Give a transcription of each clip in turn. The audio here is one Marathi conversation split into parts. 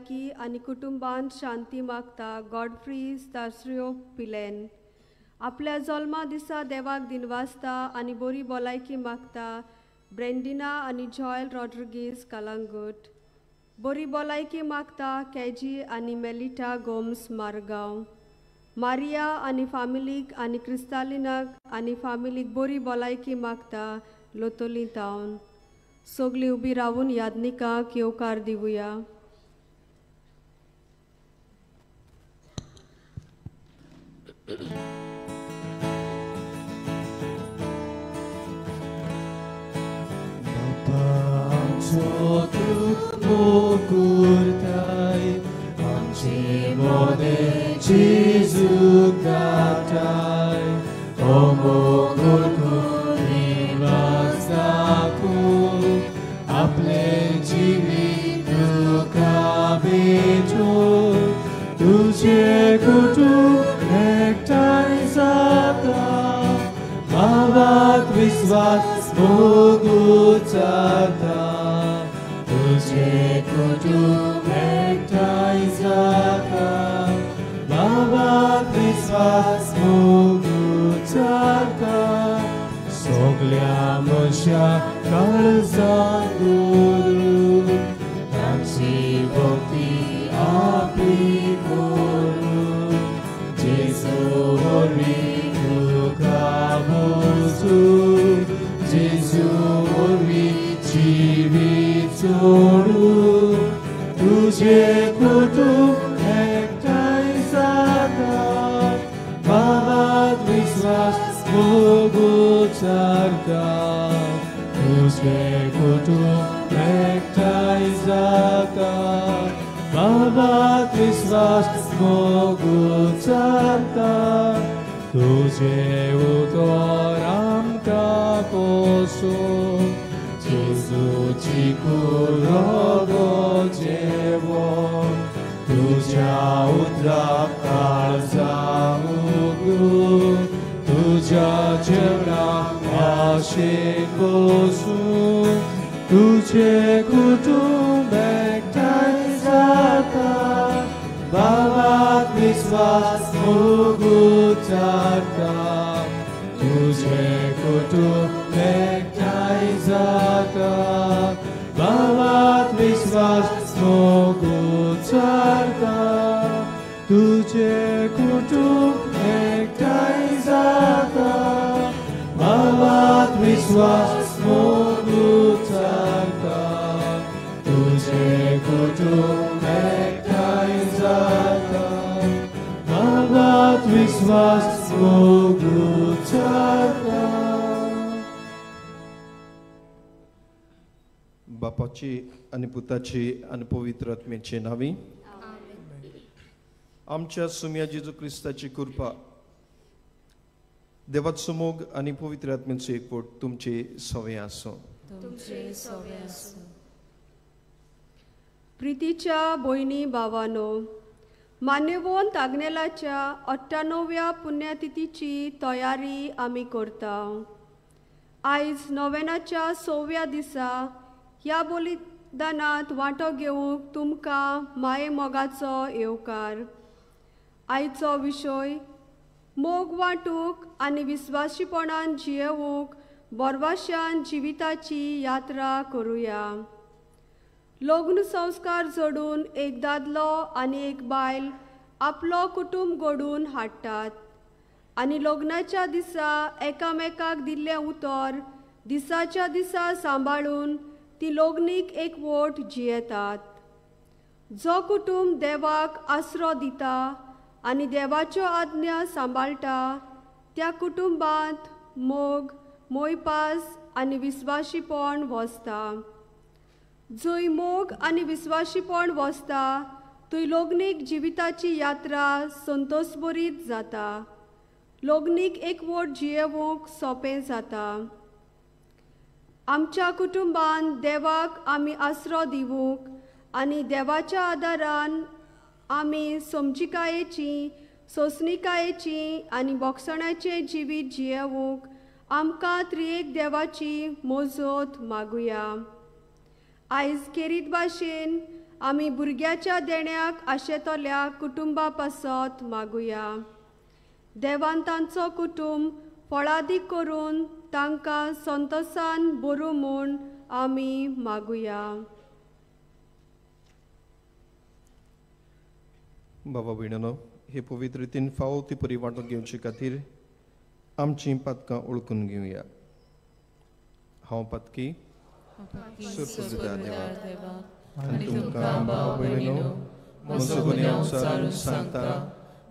भलायकी आनी कुटुंबांत शांती मागता गॉडफ्री स्तार्सियो पिलेन. आपल्या जल्मा दिसा देवाक दिनवासता आनी बरी भलायकी मागता ब्रेंडिना आनी जॉयल रॉड्रिगीस कालांगूट. बरी भलायकी मागता केजी आनी मेलिटा गोम्स मारगांव. मारिया आनी फामिलीक आनी क्रिस्तालिनाक आनी फामिलीक बरी भलायकी मागता लोतोली टावन. सगळीं उबी रावून यादनिकांक येवकार दिवया. Kurtai, amche mode Jesu katai, omo kurkuri vastaku, aple jivit kabeto, tujhe kutu ektai sata, mavat viswas mogutsata. तुझे कुटुंब एकठाई जाता, बाबात विश्वास मोगुचाता, सगळ्या मनशा काळजांत दवरून, तांची भक्ती आपली करून, जेजू वरवीं तुका वचून, जेजू वरवीं जिवीत सोडून, तुझे कुटुंब एकठाई जाता, बाबात विश्वास मोगुचाता. तुझे कुटुंब एकठाई जाता, बाबात विश्वास मोगुचाता. तुझे उतर आमकां कोसोन, जेजूची कुरगो जेवण, तुझ्या उदराक काळजां उगडून, तुझ्या जेवणाक आशेन बसून, तुझे कुटुंब एकठाई जाता, बाबात विश्वास मोगुचाता. तुझे कुटुंब एकठाई जाता, बाबात विश्वास मोगुचाता. तुझे कुटुंब एकठाई जाता, बाबात विश्वास मोगुचाता. तुझे कुटुंब एकठाई जाता, बाबात विश्वास मोगुचाता. बापाची आनी पुताची आनी पवित्र आत्म्याची नावी. आमच्या सुम्या जेजू क्रिस्ताची कृपा, देवाचो मोग आनी पवित्र आत्म्याचो एकवट तुमचे सवे आसूं. प्रितीच्या भयणी भावानो, मान्यवंत आग्नेलाच्या 98व्या पुण्यतिथीची तयारी आमी करता. आयज नोवेनाच्या 6व्या दिसा ह्या बलिदानांत वांटो घेवंक तुमकां माये मोगाचो येवकार. आयचो विशय मोग वांटूंक आनी विस्वासीपणान जियेवूंक बोरवाश्यान जिविताची यात्रा करुया. लग्न संस्कार जोडून एक दादलो आनी एक बायल आपलो कुटुंब घडून हाडटात आनी लग्नाच्या दिसा एकामेकाक दिल्लें उतर दिसाच्या दिसा सांबाळून ती लग्नीक एकवट जियेतात. जो कुटुंब देवाक आसरो दिता आनी देवाच्यो आज्ञा सांबाळटा त्या कुटुंबांत मोग, मोयपास आनी विस्वाशीपण वसता. जंय मोग आनी विस्वाशीपण वसता थंय लग्नीक जिविताची यात्रा संतोषभरीत जाता. लग्नीक एकवट जियेवूंक सोंपें जाता. आमच्या कुटुंबान देवाक आमी आसरो दिवूंक आनी देवाच्या आदारान आमी समजिकायेची, सोंसणिकायेची आनी बोगसणाचें जिवीत जियेवूंक आमकां त्रिएक देवाची मोजत मागुया. आयज खेरीत भाशेन आमी भुरग्याच्या देण्याक आशेतल्या कुटुंबा पासत मागुया. देवान तांचो कुटुंब फळादीक करून तांकां संतोषान भरूं म्हूण आमी मागुया. बाबा भयणानो, हे पवित्र रितीन फावो ती परी वांटून घेवचे खातीर आमचीं पातकां ओळखून घेवया. हांव पातकी सुरपुजदा देवा आनी तुमकां भाव भयणीनो, म्हजो गुन्यांव सारून सांगता,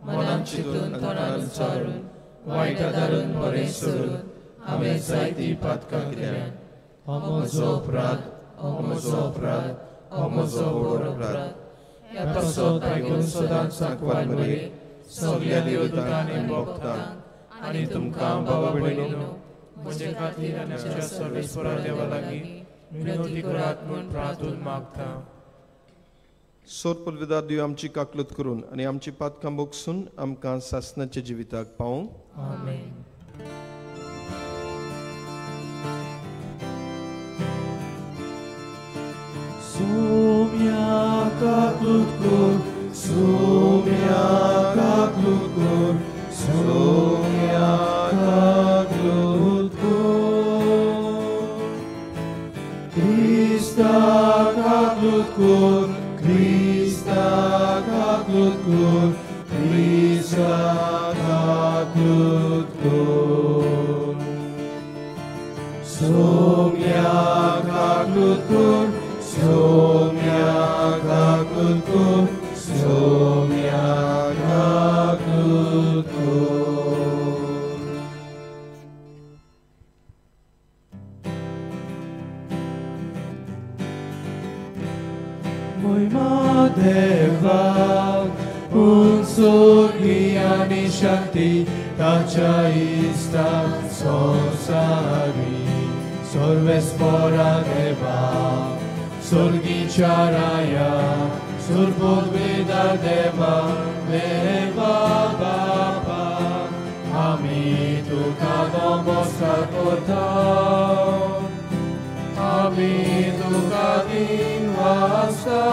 मनान चिंतून आनी तोंडान विचारून, वायटा दारून बरें सोडून हांवें जायतीं पातकां केल्यात. हो म्हजो अपराध, हो म्हजो अपराध, हो म्हजो व्हड अपराध. ह्या पासत आयकून सदांच सांकवार मरे सगळ्या देवतांक आनी भक्तांक आनी तुमकां भावा भयणीनो, म्हजे खातीर आनी आमच्या सर्वेस्परा देवा लागीं विनोदी करात म्हूण प्रार्थून मागता. सोर पदवीदार दिव आमची काकलूत करून आनी आमची पातकां बोगसून आमकां सासणाच्या जिविताक पावूं. आमेन. Sumia kaklutkor, sumia kaklutkor, sumia kaklutkor. Krista kaklutkor, Krista kaklutkor, Krista kaklutkor. Sumia kaklutkor, Sumia kaklutkor, Sumia kaklutkor. Moima Deva, unsurgi ani shakti, tacha ista sonsari, sorvespora Deva. Surgicharaya, Surpodveda Deva, Deva Baba, Ami Tuka Namaskar, Ami Tuka Dinvasta,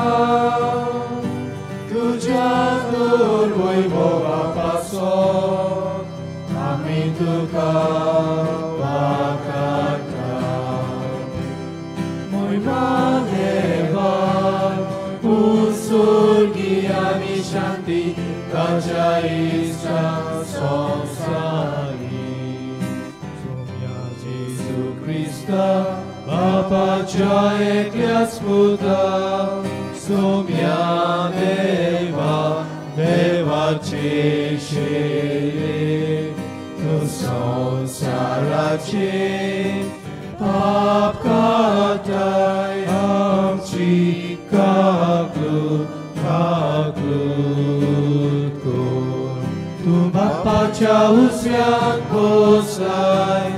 Tuja Turvoi Boga Pasot, Ami Tuka Vakata. Deva, Usurgi ani Shanti, Taja Isha Sonsari. Sumia Jesu Christa, Bapa Cha Eklias Puta, Sumia Deva, Deva Cheshe, Tu Sonsarache, Papkatai amchi kaklut kaklutkor. Tu Bapacha usyan kosai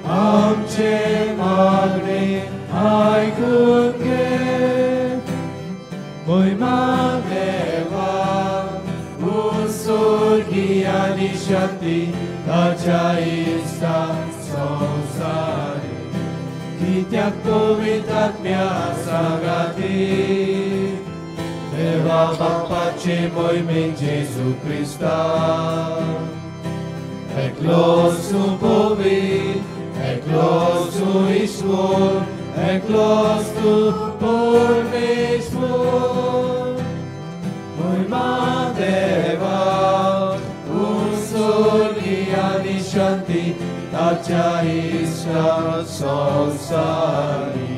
amche magre aikunge. Moima Deva usurgi ani shakti tacha ista sonsari. Kityak povitatmya sagati, Deva Bapache moimen Jesu Christa. Eklos tu povit, eklos tu ishvor, eklos tu pormishvor. Moima Deva, usurgi ani shanti, Tacha Isha Sonsari.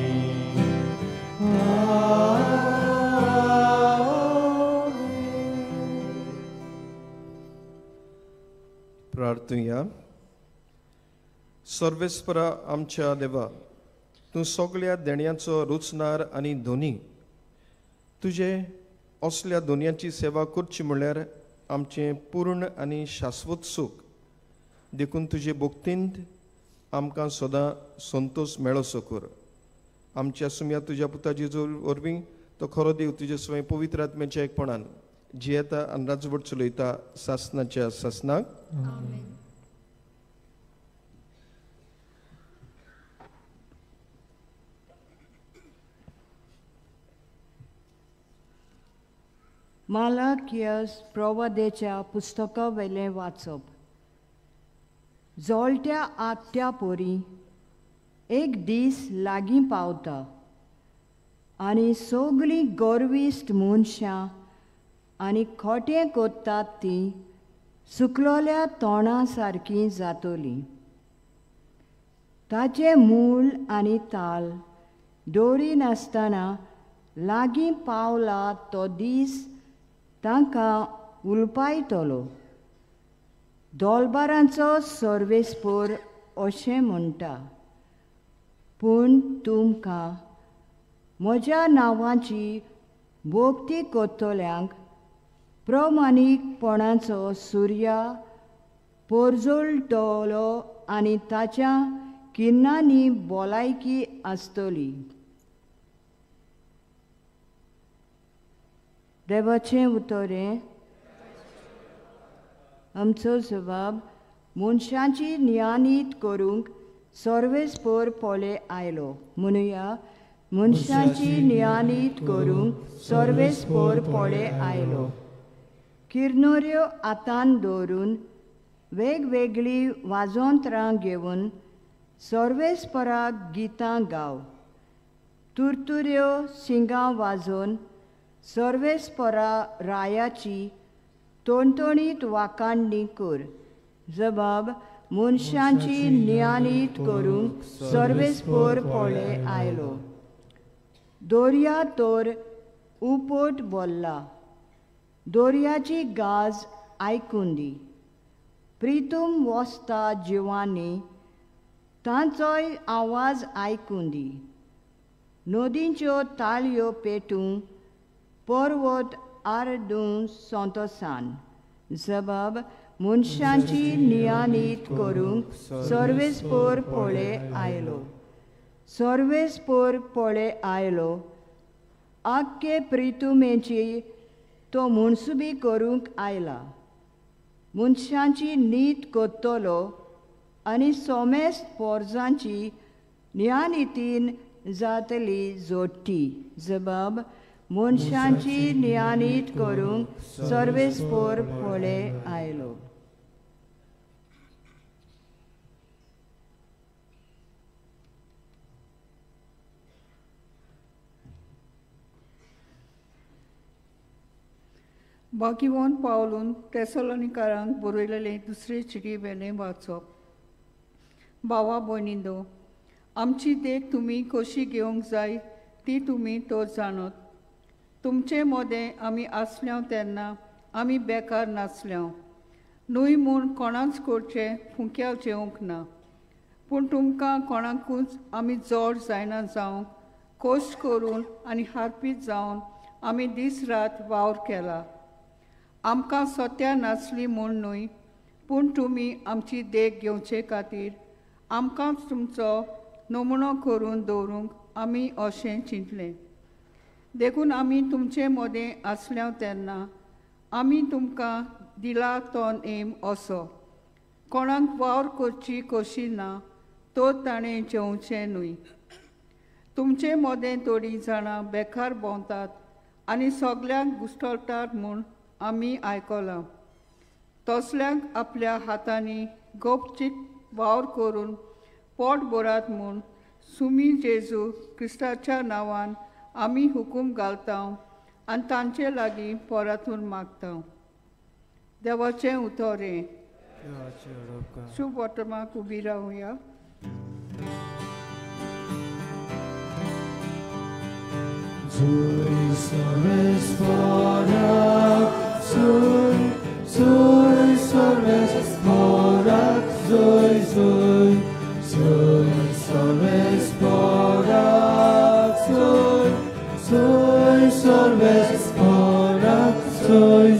प्रार्थूया. सर्वेस्परा आमच्या देवा, तूं सगळ्या देण्याचो रुचनार आनी धोनी. तुजे असल्या दोनयांची सेवा करची म्हणल्यार आमचें पूर्ण आनी शाश्वत सूख देखून तुजे भोक्तींत आमकां सदां संतोश मेळोसो कर. आमच्या सुम्या तुज्या पुता जेजू वरवीं तो खरो देव तुजे स्वयं पवित्र आत्म्याच्या एकपणान जियेता आनी राजवट चलयता सासणाच्या सासणाक. मालाकियस प्रवादेच्या पुस्तका वेलें वाचप. जोलत्या आत्या पोरी एक दीस लागीं पावता आनी सगळीं गोरविस्ट मनशां आनी खोटें कोत्तात तीं सुकलोल्या तोंडा सारकीं जातलीं. ताचें मूल आनी ताल दोरी नासतना लागीं पावला तो दीस तांकां उलपायतलो. दोलबारांचो सर्वेस्पोर अशें म्हणटा, पूण तुमकां म्हज्या नांवाची भोक्ती कोत्तल्यांक प्रमाणीकपणाचो सुर्या पोरजोळटलो आनी ताच्या किन्नांनी भलायकी आसतली. देवाचें उतोरें. आमचो जबाब मनशांची नियानीत करूंक सर्वेस्पोर पोळे आयलो. म्हणुया, मनशांची नियानीत करूंक सर्वेस्पोर पोळे आयलो. किर्नोऱ्यो आतान दवरून वेगवेगळी वाजोंत्रां घेवन सर्वेस्पराक गितां गाव. तुरतुऱ्यो सिंगां वाजोवन सर्वेस्परा रायाची तोणतोणीत वाखाणणी कर. जबाब मनशांची नियानीत करूंक सर्वेस्पोर पोळे आयलो. दोर्या तोर उपोट बोल्ला. दोर्याची गाज आयकून दी. प्रितूम वोस्ता जिवांनी तांचोय आवाज आयकून दी. नदींच्यो ताळयो पेटूंक पर्वत आरडूं सोंतोसान. जबाब मनशांची नियानीत करूंक सर्वेस्पोर पोळे आयलो. सर्वेस्पोर पोळे आयलो. आख्खे प्रितुमेची तो म्हणसुबी करूंक आयला. मनशांची नीत कोत्तलो आनी सोमेस्त पोरजांची नियानितीन जातली जोडटी. जबाब मनशांची नियानीत करूंक सर्वेस्पोर पोळे आयलो. बाकिवोन पावलून तेसलोनिकारांक बरयलेलें दुसरे चिटी वेलें वाचप. भावा भयणींनो, आमची देख तुमी कशी घेवंक जाय ती तुमी तो जाणत. तुमचे मोदें आमी आसल्यांव तेन्ना आमी बेकार नासल्यांव. न्हय म्हूण कोणाच कडचें फुंक्याव जेवंक ना. पूण तुमकां कोणाकूच आमी जोड जायना जावंक कश्ट करून आनी हारपीत जावन आमी दीस रात वावर केला. आमकां सोत्या नासली म्हूण न्हय, पूण तुमी आमची देख घेवचे खातीर आमकांच तुमचो नमुनो करून दवरूंक आमी अशें चिंतलें. देखून आमी तुमचे मोदें आसल्यांव तेन्ना आमी तुमकां दिला तो नेम असो: कोणाक वावर करची कशी ना तो ताणें जेवचें न्हय. तुमचे मोदें थोडीं जाणां बेकार भोंवतात आनी सगल्यांक घुस्टळटात म्हूण आमी आयकलां. तसल्यांक आपल्या हातांनी गोपचीक वावर करून पोट भरात म्हूण सुमी जेजू क्रिस्ताच्या नांवान आमी हुकूम घालता आनी तांचे लागीं पोरातून मागता. देवाचें उतोरें. शुभ वर्तमाक उबी रावया. Zui sorves porak, zui sorves porak, zui sorves porak, zui sorves porak, zui.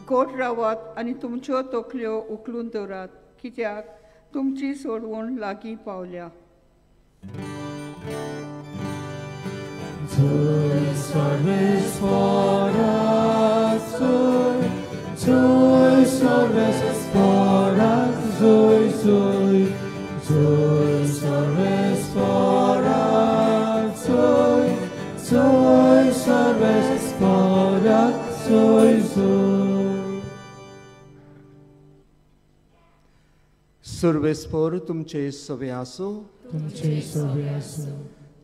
गोठ रावात आनी तुमच्यो तकल्यो उखलून दवरात, कित्याक तुमची सोडवण लागीं पावल्या. Zui sorves porak, zui sorves porak, zui sorves porak, zui sorves porak. सर्वेस्पर तुमचे सवे आसूं. तुमचे सोबे आसूं.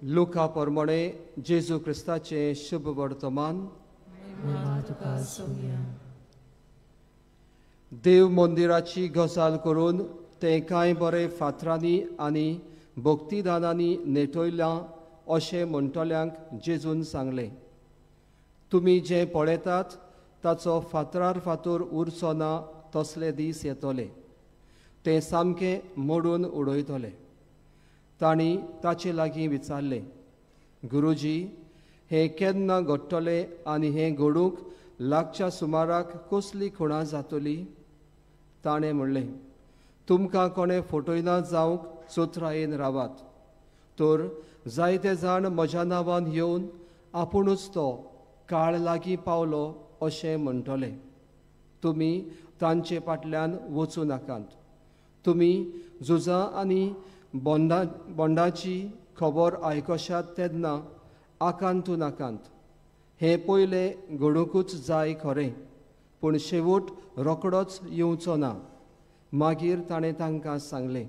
लुका प्रमाणे जेजू क्रिस्ताचे शुभ वर्तमान. महिमा तुका सोया. देव मंदिराची गजाल करून ते कांय बरे फातरांनी आनी भक्तिदानांनी नेटयलां अशें म्हणटल्यांक जेजून सांगलें. तुमी जें पळयतात ताचो फातरार फातर उरचो ना तसले दीस येतले. ते सामकें मोडून उडयतले. तांणी ताचे लागीं विचारलें, गुरुजी, हें केन्ना घडटलें आनी हें घडूंक लागच्या सुमाराक कसली खुणां जातली? ताणें म्हणलें, तुमकां कोणें फटयना जावंक सुत्रायेन रावात. तर जायते जाण म्हज्या नांवान येवन आपुणूच तो काळ लागीं पावलो अशें म्हणटले. तुमी तांचे फाटल्यान वचूं नाकात. तुमी झुजां आनी बोंडाची खबर आयकशात तेन्ना आकांतू नाकात. हें पयलें घडूंकूच जाय खरें, पूण शेवट रोखडोच येवचो ना. मागीर ताणें तांकां सांगलें,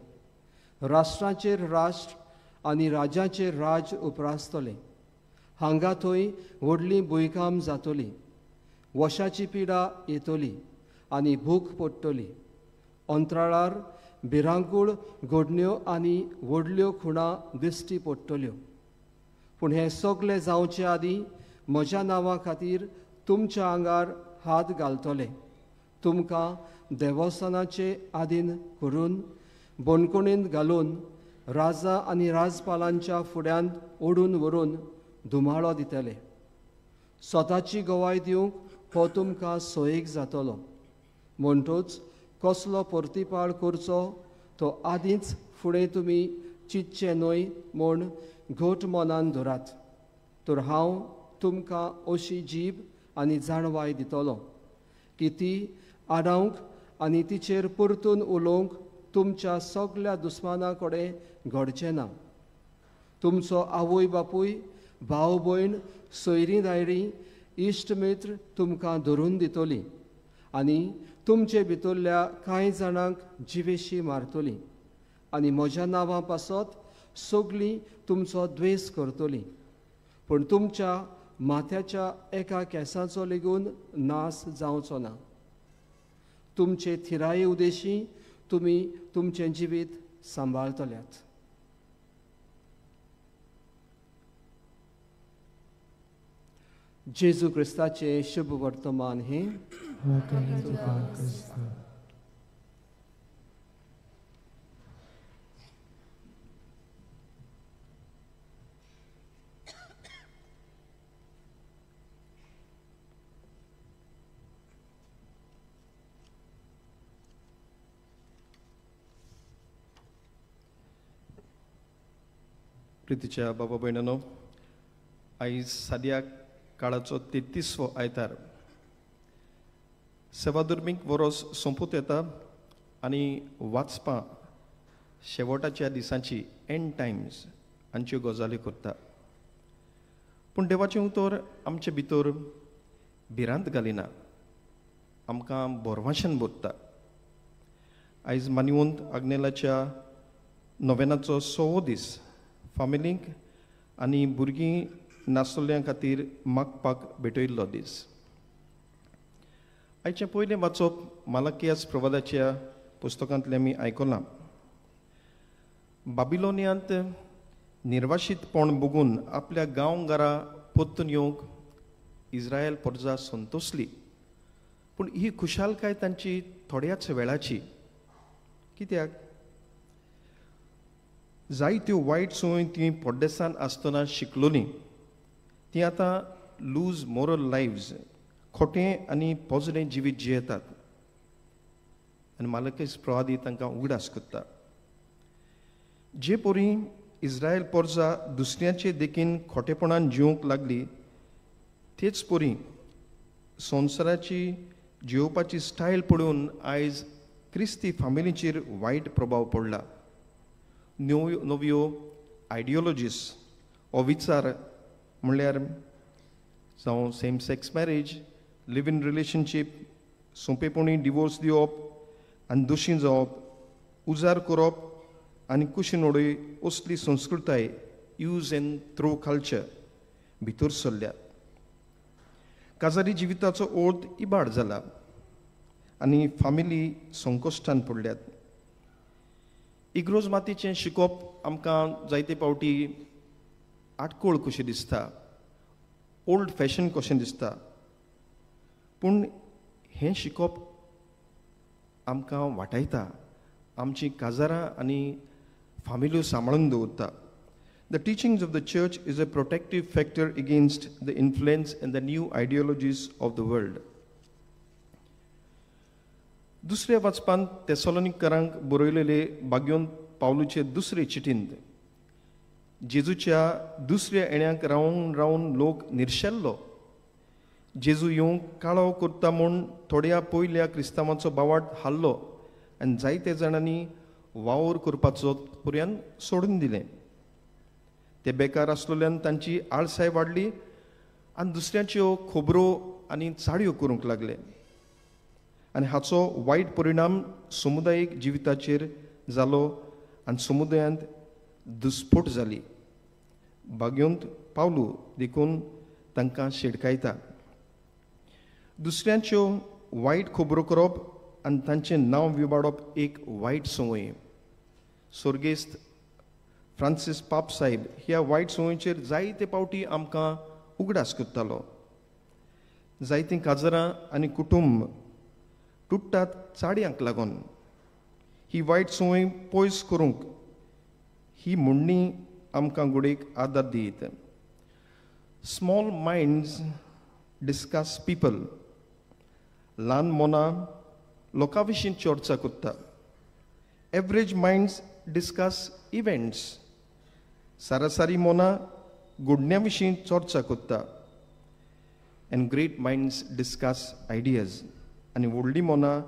राष्ट्राचेर राष्ट्र आनी राज्याचेर राज उपरासतले. हांगा थंय व्हडली भुंयकाम जातली. वशाची पिडा येतली आनी भूक पडटली. अंतराळार भिरांकूळ घडण्यो आनी व्हडल्यो खुणां दिश्टी पडटल्यो. पूण हें सगलें जावचे आदीं म्हज्या नांवा खातीर तुमच्या आंगार हात घालतले. तुमकां देवस्थानाचे आधीन करून बोनकुणींत घालून राजा आनी राजपालांच्या फुड्यांत ओडून व्हरून धुमाळो दितले. स्वताची गवाय दिवंक हो तुमकां सोयीक जातलो. म्हणटूच कसलो परतीपाळ करचो तो आदींच फुडें तुमी चिंतचे न्हय म्हूण घट मनान धरात. तर हांव तुमकां अशी जीब आनी जाणवाय दितलो की ती आडावंक आनी तिचेर परतून उलोवंक तुमच्या सगल्या दुस्मानां कडेन घडचें ना. तुमचो आवय बापूय, भाव भयण, सोयरीं दायरीं, इश्ट मित्र तुमकां धरून दितली आनी तुमचे भितरल्या कांय जाणांक जिवेशी मारतली आनी म्हज्या नांवा पासत सगळीं तुमचो द्वेस करतलीं. पूण तुमच्या माथ्याच्या एका केंसाचो लेगून नास जावचो ना. तुमचे थिराये उदेशी तुमी तुमचें जिवीत सांबाळतल्यात. जेजू क्रिस्ताचे शुभ वर्तमान हें. प्रितीच्या बाबा भयणांनो, आयज सद्याक काळाचो 33वो आयतार. सेवाधर्मीक वरोस सोंपूत येता आनी वाचपां शेवटाच्या दिसांची एंड टायम्स हांच्यो गजाली करता. पूण देवाचें उतर आमचे भितर भिरांत घालिना, आमकां बोरवाशेन बोरता. आयज मानिवंत आग्नेलाच्या नोवेनाचो 6वो दीस फामिलींक आनी भुरगीं नासतोल्यां खातीर मागपाक भेटयल्लो दीस. आयचें पयलें वाचप मालाकियास प्रवादाच्या पुस्तकांतलें आमी आयकलां. बाबिलोनियांत निर्वाशीतपण बगून आपल्या गांवघरां परतून येवंक इस्रायल प्रजा संतोसली. पूण ही खुशालकाय तांची थोड्याच वेळाची. कित्याक? जायत्यो वायट संवय ती पोड्डेसान आसतना शिकलोली ती आतां लूज मोरल लायव्स, खोटें आनी पोजडें जिवीत जियेतात आनी मालकीस प्रवादी तांकां उगडास करता. जे पोरी इस्रायल पोरजा दुसऱ्याचे देखीन खोटेपणान जिवंक लागली तेच पोरी संवसाराची जिवपाची स्टायल पळोवन आयज क्रिस्ती फामिलीचेर वायट प्रभाव पडला. नव्यो आयडियोलॉजीस हो विचार म्हणल्यार जावं same sex marriage, live in relationship, सोंपेपणी डिवोर्स दिवप आनी दोशी जावप उजार करप आनी कुशीनोडूय असली संस्कृताय यूज एंड थ्रो कल्चर भितर सरल्या. काजारी जिविताचो ओर्द इबाड जाला आनी फामिली संकश्टान पडल्यात. इग्रोज मातीचें शिकप आमकां जायते फावटी आटकोळ कशें दिसता, ओल्ड फॅशन कशें दिसता. पूण हें शिकप आमकां वाटायता, आमची काजारां आनी फामिल्यो सांबाळून दवरता. The teachings of the church is a protective factor against the influence and the new ideologies of the world. दुसऱ्या वाचपान तेसलोनिकांक बरयलेले बाग्योन पावलूचे दुसरे चिठींत जेजूच्या दुसऱ्या येण्याक रावन रावन लोक निर्शेल्लो. जेजू येवंक काळो करता म्हूण थोड्या पयल्या क्रिस्तांवांचो बावाट हाल्लो आनी जायते जाणांनी वावर करपाचो पर्यंत सोडून दिलें. ते बेकार आसलेल्यान तांची आळसाय वाडली आनी दुसऱ्यांच्यो खबरो आनी चाळयो करूंक लागले. आनी हाचो वायट परिणाम समुदायीक जिविताचेर जालो आनी समुदायांत दुस्फोट जाली. बाग्योंत पावलू देखून तांकां शिडकायता. दुसऱ्यांच्यो वायट खबरो करप आनी तांचें नांव विबाडप एक वायट संवय. स्वर्गेस्त फ्रांसीस पाप साहेब ह्या वायट संवयचेर जायते फावटी आमकां उगडास करतालो. जायतीं काजारां आनी कुटुंब तुट्टात चाडयांक लागून. ही वायट संवय पयस करूंक ही म्हणणी आमकां घोडेक आदार दीत. Small minds discuss people. ल्हान मनां लोकां विशीं चर्चा करता. Average minds discuss events. सारासारी मनां घडण्यां विशीं चर्चा करता. And great minds discuss ideas. आनी व्हडलीं मनां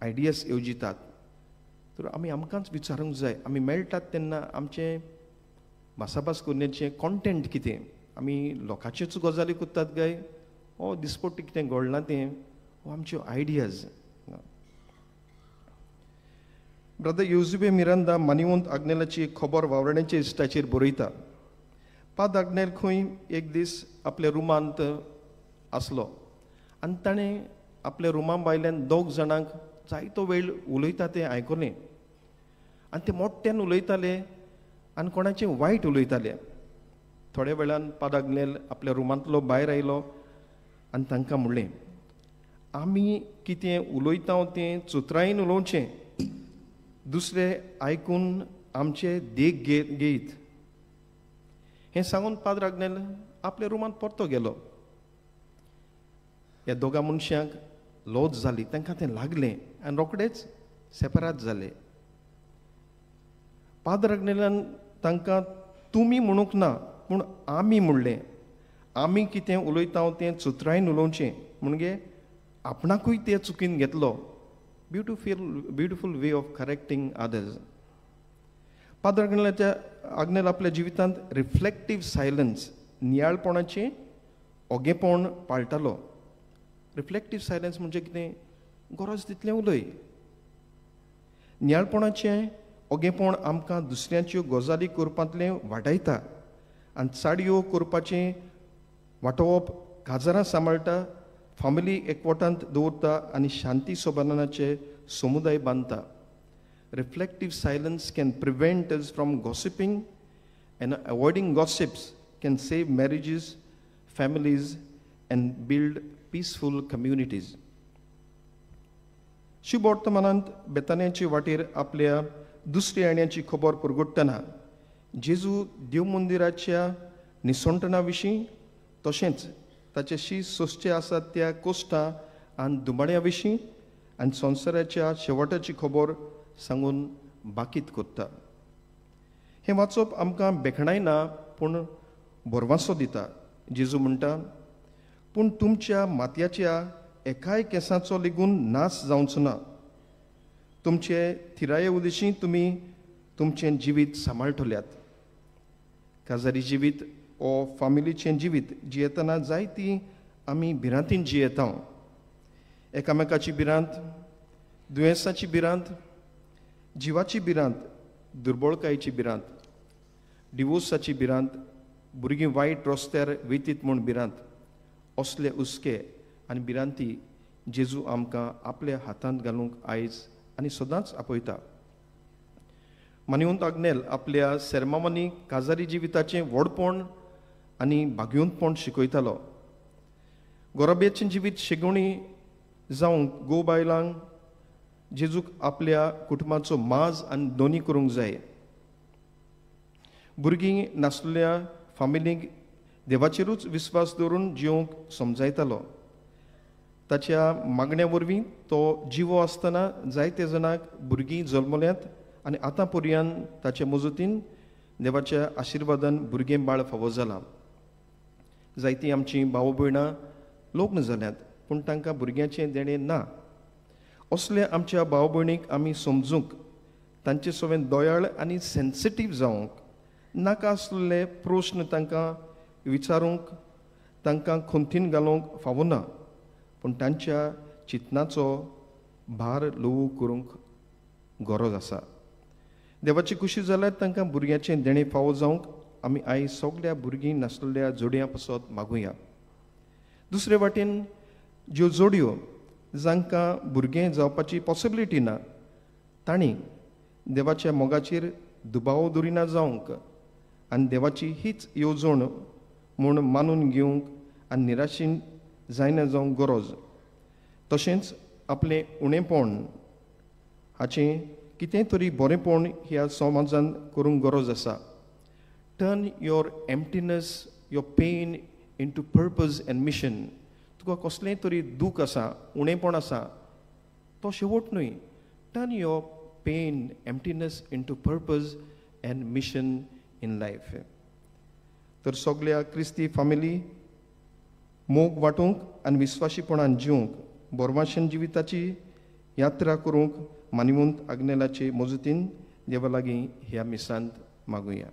आयडियाज येवजितात. तर आमी आमकांच विचारूंक जाय, आमी मेळटात तेन्ना आमचें भासाभास करण्याचें कॉन्टेंट कितें. आमी लोकांच्योच गजाली करतात काय हो दिसपट्टी कितें घडलां तें हो आमच्यो आयडियाज. ब्रदर युझुबे मिरांदा मानिवंत आग्नेलाची खबर वावरण्याच्या इश्टाचेर बरयता. पाद आग्नेल खंय एक दीस आपल्या रुमांत आसलो आनी ताणें आपल्या रुमां भायल्यान दोग जाणांक जायतो वेळ उलयता तें आयकलें. आनी ते मोट्ट्यान उलयताले आनी कोणाचें वायट उलयताले. थोड्या वेळान पाद आग्नेल आपल्या रुमांतलो भायर आयलो आनी तांकां म्हणलें, आमी कितें उलयता तें चुत्रायेन उलोवचें, दुसरे आयकून आमचे देख घेयत. हें सांगून पाद्र आग्नेल आपल्या रुमांत परतो गेलो. ह्या दोगा मनशांक लॉज जाली, तांकां तें लागलें आनी रोखडेच सेपरात जाले. पाद्र आग्नेलान तांकां तुमी म्हणूंक ना पूण आमी म्हणलें. आमी कितें उलयता तें चुत्रायेन उलोवचें म्हणजे आपणाकूय तें चुकीन घेतलो. Beautiful way of correcting others. पाद्र आग्नेल आपल्या जिवितांत रिफ्लेक्टीव सायलन्स नियाळपणाचें ओगेपण पाळटालो. रिफ्लेक्टीव सायलन्स म्हणजे कितें, गरज तितलें उलय. नियाळपणाचें ओगेपण आमकां दुसऱ्यांच्यो गजाली करपांतलें वाटायता आनी चाडयो करपाचें वाटोवप काजारां सांबाळटा, फामिली एकवटांत दवरता आनी शांती सोबानाचे समुदाय बांदता. Reflective silence can prevent us from gossiping, and avoiding gossips can save marriages, families, and build peaceful communities. शुभ वर्तमानांत बेतान्याचे वाटेर आपल्या दुसऱ्या येण्याची खबर पुरगट्टना जेजू देव मंदिराच्या निसंटना विशीं तशेंच ताचेशी सोंसचे आसात त्या कोश्टां आनी दुबाड्यां विशीं आनी संवसाराच्या शेवटाची खबर सांगून बाकीत करता. हें वाचप आमकां बेखणाय ना पूण बरवासो दिता. जेजू म्हणटा, पूण तुमच्या मातयाच्या एकाय केंसाचो लेगून नाश जावचो ना. तुमचे थिराये उदेशी तुमी तुमचें जिवीत सांबाळटल्यात. काजारी जिवीत ओ फामिलीचें जिवीत जियेतना जायतीं आमी भिरांतीन जियेता. एकामेकाची भिरांत, दुयेंसाची भिरांत, जिवाची भिरांत, दुर्बळकायेची भिरांत, डिवोर्साची भिरांत, भुरगीं वायट रस्त्यार वयतीत म्हूण भिरांत, असले हुस्के आनी भिरांती जेजू आमकां आपल्या हातांत घालूंक आयज आनी सदांच आपयता. मानिवंत आग्नेल आपल्या सेर्मावानी काजारी जिविताचें व्हडपण आनी भाग्यवंतपण शिकयतालो. गोरबेचें जिवीत शिगवणी जावंक गो बायलांक जेजूक आपल्या कुटुंबाचो माज आनी दोनी करूंक जाय. भुरगीं नासलेल्या फामिलीक देवाचेरूच विस्वास दवरून जिवंक समजायतालो. ताच्या मागण्या वरवीं तो जिवो आसतना जायते जाणांक भुरगीं जल्मल्यांत आनी आतां पर्यंत ताचे मजतीन देवाच्या आशिर्वादान भुरगें बाळ फावो जालां. जायतीं आमचीं भाव भयणां लग्न जाल्यांत पूण तांकां भुरग्याचें देणें ना. असल्या आमच्या भाव भयणीक आमी समजूंक, तांचे सवें दोयाळ आनी सेन्सिटीव जावंक, नाका आसलेले प्रस्न तांकां विचारूंक, तांकां खंतीन घालूंक फावो ना. पूण तांच्या चिंतनाचो भार ल्हवू करूंक गरज आसा. देवाची खुशी जाल्यार तांकां भुरग्याचें देणें फावो जावंक आमी आयज सगळ्या भुरगीं नासलेल्या जोडयां पासत मागुया. दुसरे वाटेन ज्यो जोडयो जांकां भुरगें जावपाची पॉसिबिलिटी ना, तांणी देवाच्या मोगाचेर दुबाव दवरिना जावंक आनी देवाची हीच येवजण म्हूण मानून घेवंक आनी निराशेन जायना जावंक गरज. तशेंच आपलें उणेपण हाचें कितें तरी बरेंपण ह्या समाजान करूंक गरज आसा. Turn your emptiness, your pain into purpose and mission. तुका कसलेंय तरी दूख आसा, उणेपण आसा, तो शेवट न्हय. Turn your pain, emptiness into purpose and mission in life. तर सगळ्या क्रिस्ती फामिली मोग वांटूंक आनी विस्वाशीपणान जिवंक, बोरमाशेन जिविताची यात्रा करूंक मानिवंत आग्नेलाचे मजतीन देवा लागीं ह्या मिसांत मागुया.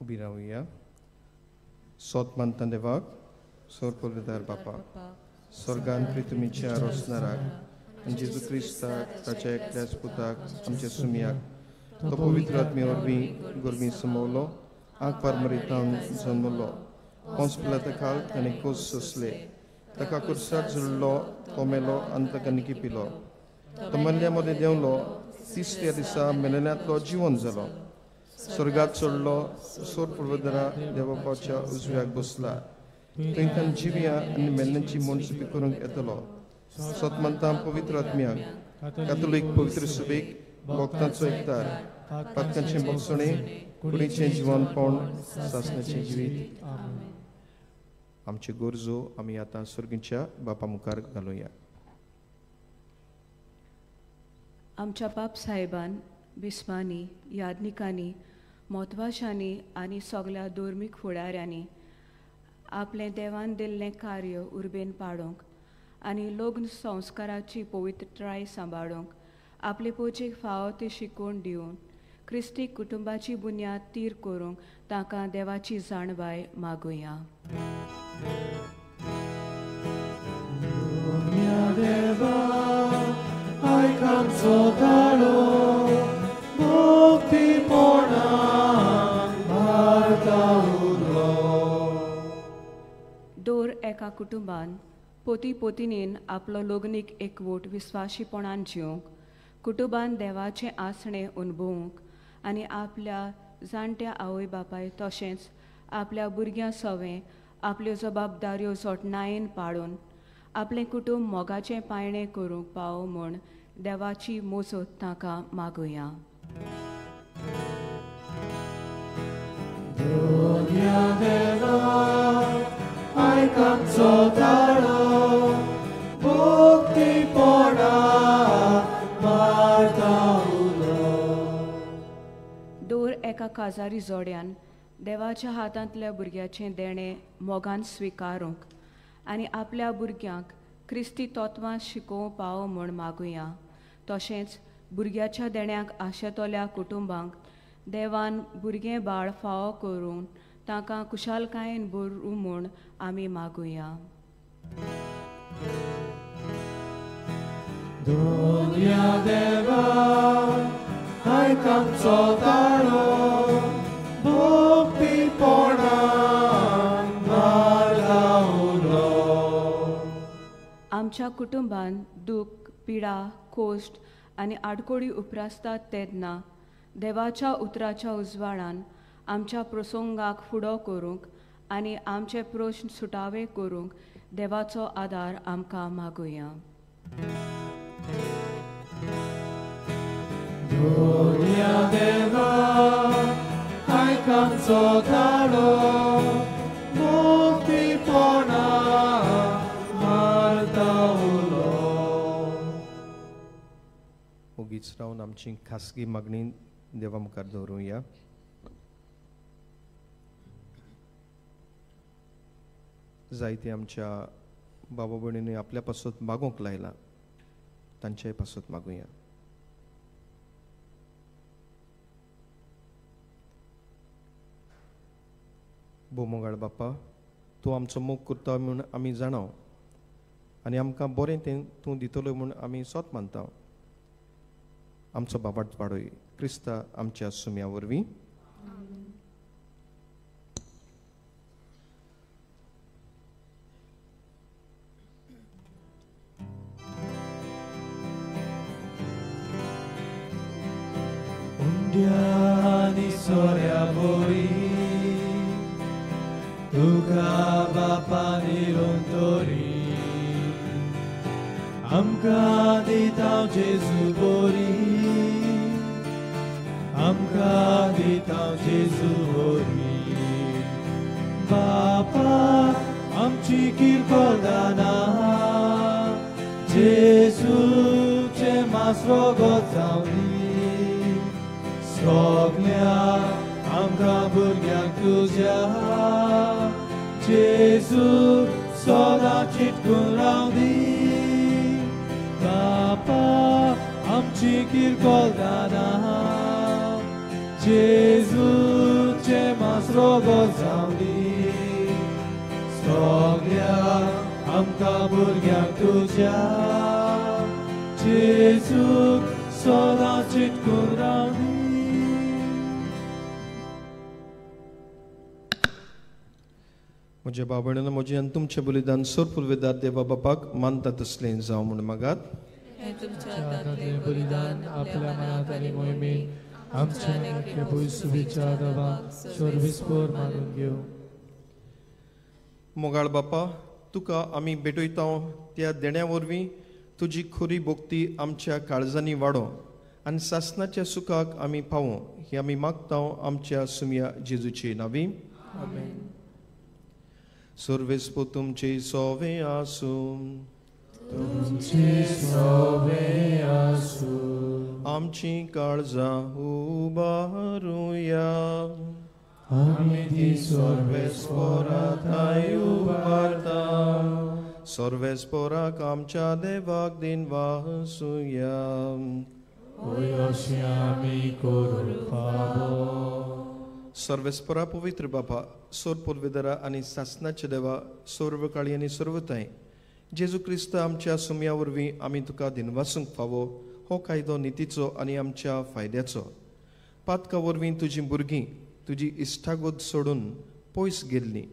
उबी रावया. सोत मानता देवाक, सोर पवित्र बापाक, स्वर्गान प्रितुमीच्या रोसनाराक आनी जेजू क्रिस्ताक ताच्या एकल्याच पुताक आमच्या सुमियाक तो पवित्र आत्मे वरवीं गोरवीं समवलो, आंक पारमरितान जल्मलो, पोंस पिलाता काल ताणें कोस सोंसले, ताका कुर्सार झुडलो, तो मेलो आनी ताका निकी पिलो, तो मल्ल्या मदें देंवलो, तिसऱ्या दिसा मेलेल्यांतलो जिवन जालो, स्वर्गात चडलो, सोर पवित्रा देवाच्या उजव्याक बसला, तांकां जिव्या आनी मेल्ल्यांची मनसुबी करूंक येतलो. सतमंतां पवित्र आत्म्याक, कातोलीक पवित्र सुबेक, भक्तांचो एकतार, पातकांचें बक्षणें, कुडीचें जिवनपण, सासणाचें जिवीत. आमचे गरजो आमी आतां सर्गीच्या बापा मुखार घालुया. आमच्या बाप साहेबान बिस्मांनी, यादनिकांनी, म्हत्वाशांनी आनी सगळ्या धर्मीक फुडाऱ्यांनी आपलें देवान दिल्लें कार्य उर्बेन पाडूंक आनी लग्न संस्काराची पवित्रताय सांबाळूंक आपले पोचेक फावो ती शिकवण दिवन क्रिस्तीक कुटुंबाची बुन्याद तीर करूंक तांकां देवाची जाणबाय मागुया. दर एका कुटुंबान पोती पोतिनीन आपलो लग्नीक एकवट विस्वाशीपणान जिवंक, कुटुंबान देवाचें आसणें अनुभवूंक आनी आपल्या जाणट्या आवय बापाय तशेंच आपल्या भुरग्यां सवें आपल्यो जबाबदाऱ्यो जोटणायेन पाळून आपलें कुटुंब मोगाचें पायणें करूंक पावो म्हूण देवाची मोजत तांकां मागुया. एका काजारी जोड्यान देवाच्या हातांतल्या भुरग्याचें देणें मोगान स्विकारूंक आनी आपल्या भुरग्यांक क्रिस्ती तत्वां शिकोवं पावो म्हूण मागुया. तशेंच भुरग्याच्या देण्याक आशेतोल्या कुटुंबांक देवान भुरगें बाळ फावो करून तांकां कुशालकायेन भरूं म्हूण आमी मागुया. दुनिया देवा आयक आमचो ताळो भक्तीपणान मारगावलो. आमच्या कुटुंबान दूख, पिडा, कोश्ट आनी आडकोडी उपरासतात तेन्ना देवाच्या उतराच्या उजवाडान आमच्या प्रसंगाक फुडो करूंक आनी आमचे प्रश्न सुटावे करूंक देवाचो आदार आमकां मागुया. दुनिया देवा आयक आमचो ताळो भक्तीपणान मारगावलो. ओगीच रावन आमची खासगी मागणी देवा मुखार दवरुया. जायते आमच्या बाबा भयणींनी आपल्या पासत मागोंक लायला, तांच्याय पासत मागुया. बोमोगाळ बापा, तूं आमचो मोग करता म्हूण आमी जाणाव आनी आमकां बरें तें तूं दितलो म्हूण आमी सोत मानता. आमचो बाबाट वाडय क्रिस्ता आमच्या सुम्या वरवीं. उंड्यानी सोऱ्या बोरी तुका बापानी लोंतोरी आमकां दिता जेजू बोरी आमकां दिता जेजू बोरी. बापा आमची किरकोळ दाना जेजूचे मासरो गोचावली सगल्या आमकां भुरग्यांक तुज्या जेजू सदां चिटकून रावदी. बापा आमची किरकोळ दाना जेजूचे मासरो गोचावली सगल्या आमकां भुरग्यांक तुज्या जेजूक सदां चिटकून रावदी. म्हज्या बाबण्यान म्हजें आनी तुमचें बलिदान सोर पुर्वेदार देवा बापाक मानता तसलें जावं म्हूण मागात. बलिदान आपल्या मनात आनी मोहिमेत आमच्या सुबेच्या दबाक सर्विस्पोर मानून घेऊ. मोगाळ बापा, तुका आमी भेटयता त्या देण्या वरवीं तुजी खरी भोक्ती आमच्या काळजांनी वाडो आनी सासणाच्या सुखाक आमी पावो ही आमी मागता आमच्या सुम्या जेजूचे नांवी. सर्वेस्पो तुमचे सोवे आसूं तुमचे सोवे आसूं आमची काळजां उबारुया. आमी ती सर्वेस्पोरांताय उबारता. सर्वेस्पोराक आमच्या देवाक दिन वासुया. ओय अशें आमी करूंक फावो. सर्वेस्परा पवित्र बापा, सोर पुर्वेदारा आनी सासणाचे देवा, सर्वकाळी आनी सर्वताय जेजू क्रिस्त आमच्या सुम्या वरवीं आमी तुका दिनवासूंक फावो हो कायदो नितीचो आनी आमच्या फायद्याचो. पातका वरवीं तुजीं भुरगीं तुजी इश्टागोद सोडून पयस गेल्लीं,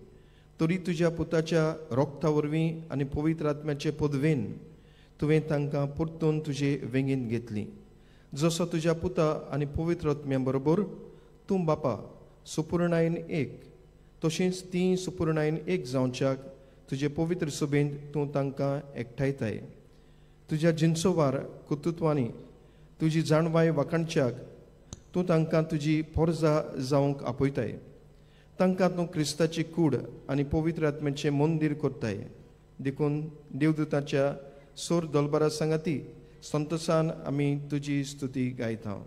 तरी तुज्या पुताच्या रोगता वरवीं आनी पवित्र आत्म्याचे पदवेन तुवें तांकां परतून तुजे वेंगीन घेतलीं. जसो तुज्या पुता आनी पवित्र आत्म्या बरोबर तूं बापा सुपूर्णायेन एक, तशींच तीं सुपूर्णायेन एक जावच्याक तुजे पवित्र सुबेंत तूं तांकां एकठायताय. तुज्या जिन्सोवार कुतुत्वांनी तुजी जाणवाय वाखणच्याक तूं तांकां तुजी पोरजां जावंक आपयताय. तांकां तूं क्रिस्ताची कूड आनी पवित्र आत्म्याचें मंदीर करताय. देखून देवदूताच्या सोर दलबारा सांगाती संतोशान आमी तुजी स्तुती गायता.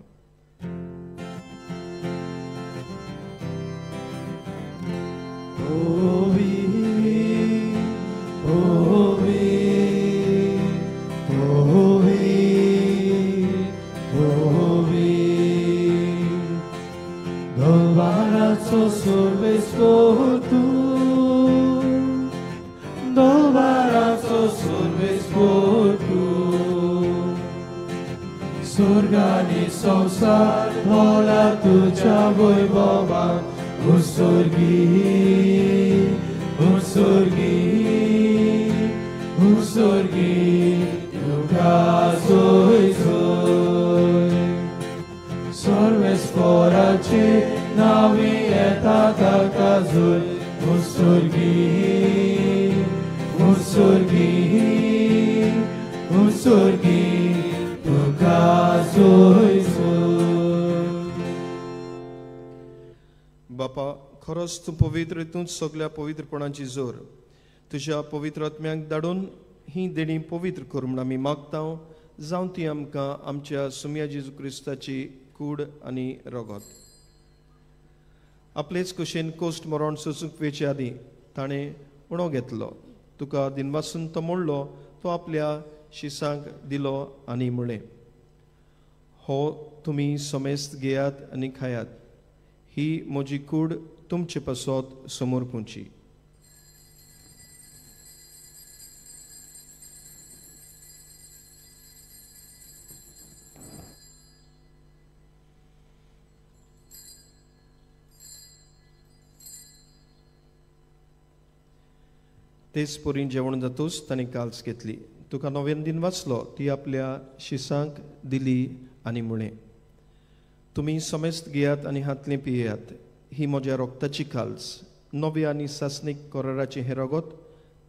Surgani संसार भोला तुझ्या वैभवान उत्सर्गी तुका सोय सोय सर्वेस्पराचे नावी येता ताका जोय उत्सर्गी तुका सोय सोय. बापा, खरोच तूं पवित्र हितूंत सगळ्या पवित्रपणाची जोर तुज्या पवित्र आत्म्यांक धाडून ही देणी पवित्र कर म्हूण आमी मागता. जावं ती आमकां आमच्या सुम्या जेजू क्रिस्ताची कूड आनी रगत. आपलेच कुशेन कोस्ट मरण सोंसूंक वेचे आदीं ताणें उणो घेतलो. तुका दिनवासून तो मोडलो, तो आपल्या शिसांक दिलो आनी म्हळें, हो तुमी समेस्त घेयात आनी खायात. ही म्हजी कूड तुमचे पासत समोर पोंची. तेच पोरीं जेवण जातूच ताणें काल्स घेतली. तुका नव्यान दिन वाचलो, ती आपल्या शिसांक दिली आनी म्हळें, तुमी समेस्त घेयात आनी हातलें पियेयात. ही म्हज्या रोगताची काल्स, नव्या आनी सासणीक कराराचें हें रगत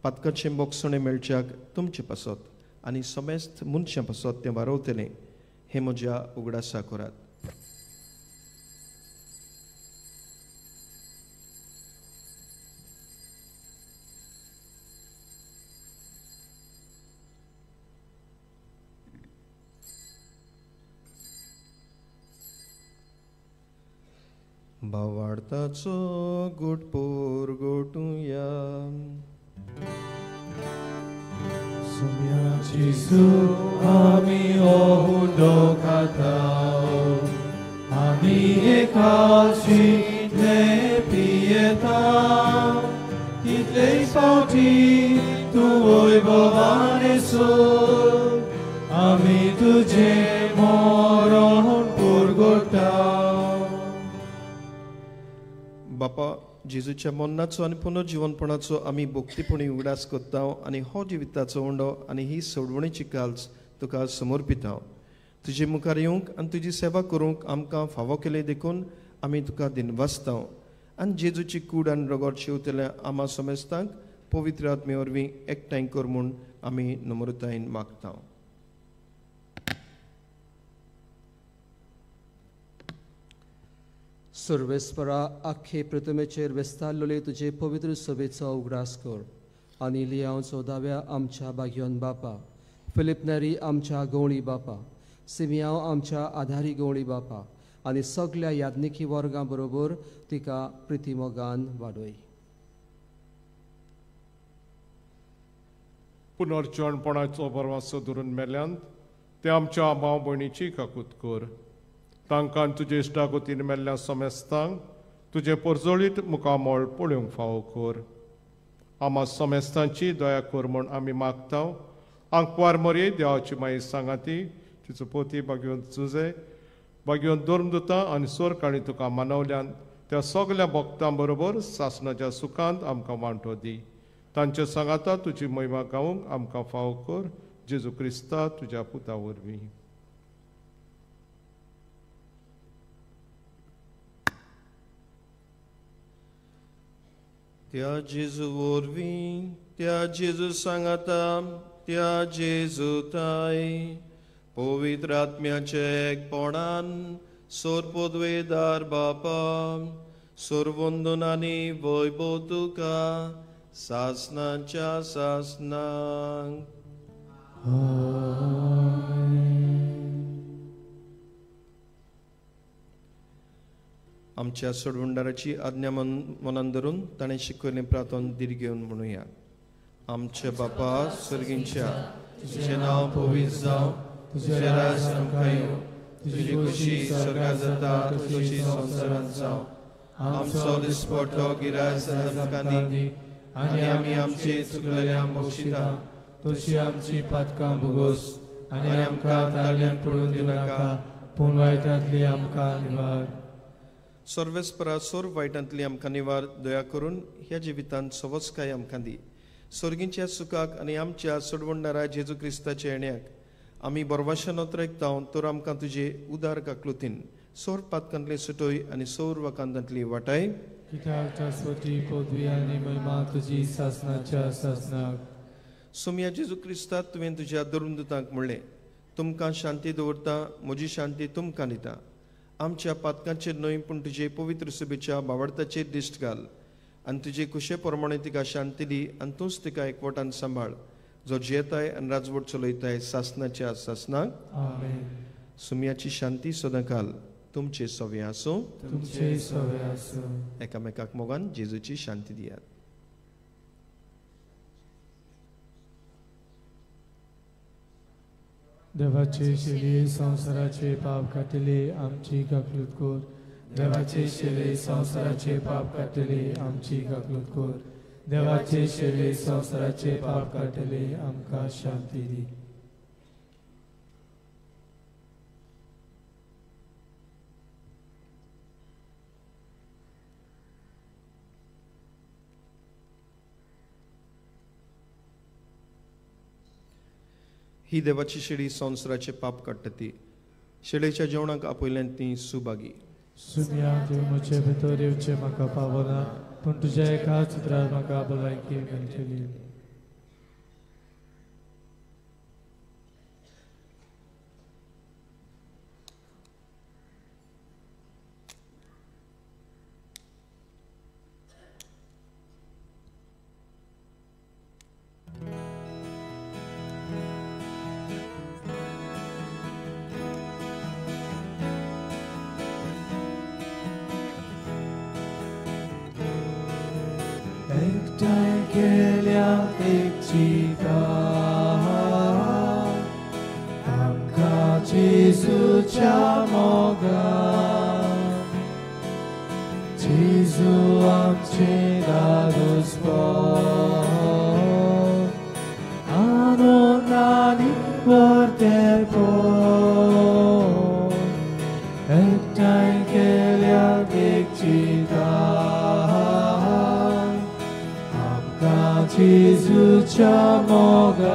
पातकाचें मोगसणें मेळच्याक तुमचे पासत आनी समेस्त मनशां पासत तें वारवतलें. हें म्हज्या उगडासा करात. भावार्थाचो घोटपोर घोटुया. सुम्याची सूप आमी ओहुंडो खाताव, आमी एकाची इतले पियेताव. कितलेय फावटी तूं वैभवान येसू, आमी तुजें मरण पुरगोटाव. बापा, जेजूच्या मरणाचो आनी पुनर्जीवनपणाचो आमी भोक्तीपणी उगडास करता आनी हो जिविताचो उंडो आनी ही सोडवणेची काल्स तुका समर्पिता. तुजे मुखार येवंक आनी तुजी सेवा करूंक आमकां फावो केले देखून आमी तुका दिनवासता. आनी जेजूची कूड आनी रगत शिवतल्या आमा समेस्तांक पवित्र आत्मे वरवीं एकठांय कर म्हूण आमी नम्रतायेन मागता. सर्वेस्परा आख्खे प्रतिमेचेर वेस्तारलोले तुजे पवित्र सभेचो उगडास कर. आनी लियांवचो दाव्या आमच्या बाग्योन बापा, फिलिप नेरी आमच्या गवळी बापा, सिमियांव आमच्या आधारी गवळी बापा आनी सगळ्या याज्ञिकी वर्गां बरोबर तिका प्रितीमोगान वाडय. पुनर्जीवनपणाचो बरवासो धरून मेल्यांत ते आमच्या भाव भयणीची काकूत कर. तांकां तुजे इश्टागतीन मेल्ल्या समेस्तांक तुजे परजळीत मुखामोळ पळोवंक फावो कर. आमा समेस्तांची दया कर म्हूण आमी मागता. आंकवार मरे देवाची माई सांगाती, तिचो पोती बागेवन झुजे बागेवन धर्मदुतां आनी सोरकाणी तुका मानवल्यान त्या सगळ्या भक्तां बरोबर सासणाच्या सुखांत आमकां वांटो दी. तांचे सांगाता तुजी महिमा गावूंक आमकां फावो कर. जेजू क्रिस्ता तुज्या पुता वरवीं. त्या जेजू वरवीं, त्या जेजू सांगाता, त्या जेजू ताई पवित्र आत्म्याचे एकपणान सोरपोद्वेदार बापा सोरवंदनांनी वैभव तुका सासणाच्या सासणांक. आमच्या सोडवंडाराची आज्ञा मनान धरून ताणें शिकयलें प्रार्थन दीर घेवन म्हणुया. आमच्या बापा सर्गींच्या, तुजें नांव पवित्र जावं, तुजें राज आमकां येवं, तुजी खुशी स्वर्गांत जाता तशी संवसारांत जावं. आमचो दिसपट्टो गिराय आमकां दी, आनी आमी आमची चुकलेल्यांक बक्षिता, तशी आमची पातकां भोगोस, आनी आमकां तारण्यांत पडून दिनाका, पूण वायटांतली आमकां निवार. सर्वेस्परा सोर वायटांतली आमकां निवार, दया करून ह्या जिवितांत सवस्काय आमकां दी. सर्गींच्या सुखाक आनी आमच्या सोडवणदारा जेजू क्रिस्ताच्या येण्याक आमी बरवाशान ओतरेकताव, तर आमकां तुजे उदार काकलुतीन सोर पातकांतली सुटोय आनी सोर वकांतांतली वाटाय. कित्याक शास्वती पदवी आनी महिमा तुजी सासनाच्या सासनाक. सोम्या जेजू क्रिस्तांत तुवें तुज्या दुतांक म्हणलें, तुमकां शांती दवरता, म्हजी शांती तुमकां दिता. आमच्या पातकांचेर न्हय पूण तुजे पवित्र सभेच्या बावडताचेर दिश्ट घाल, आनी तुजे कुशे प्रमाणे तिका शांती दी, आनी तूंच तिका एकवटान सांबाळ, जो जेताय आनी राजवट चलयताय सासनाच्या सासनाक. आमेन. सुम्याची शांती सदां काल तुमचे सवे आसूं. तुमचे सवे आसूं. एकामेकाक मोगान जेजूची शांती दियात. देवाचे शेले संसाराचे पाप काटले आमची गाकलूत कोर. देवाचे शेले संसाराचे पाप काटले आमची गाकलूत कोर. देवाचे शेले संसाराचे पाप काटले आमकां शांती दी. ही देवाची शेळी संवसाराचे पाप काडटा ती. शेळेच्या जेवणाक आपयल्यान ती सुभागी. सुम्या तूं म्हजे भितर येवचें म्हाका पावना, पूण तुज्या एका चित्रांत म्हाका भलायकी मेळटली. एकठांय केल्या एकचिका आमकां जेजूच्या मोगान. जेजू आमचे दादोसपण आनंदानी वर्तेपण. एकठांय केल्या एकचिका जेजूच्या मोगान.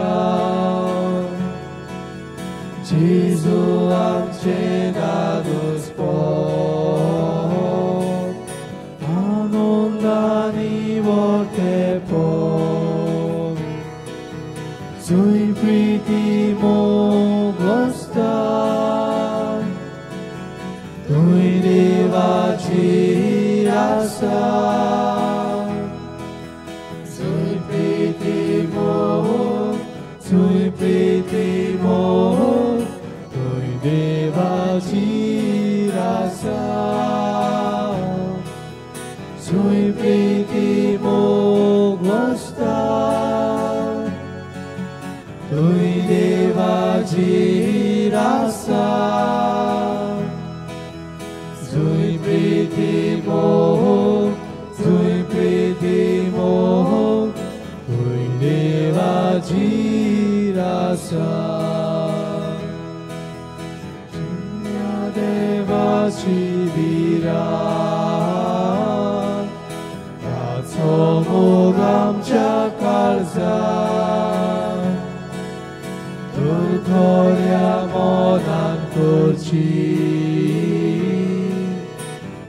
जेजू आमचे दादोसपण आनंदानी वर्तेपण. जूय प्रिती मोग आसता, तुय देवाची आसा. Sui priti mo, tui devaci rasa. Sui priti mo guasta, tui devaci rasa. Sui priti mo, tui priti mo, tui devaci rasa. Dunya devaci viran, taco mogam cakalzan. Turkoria modan kurci,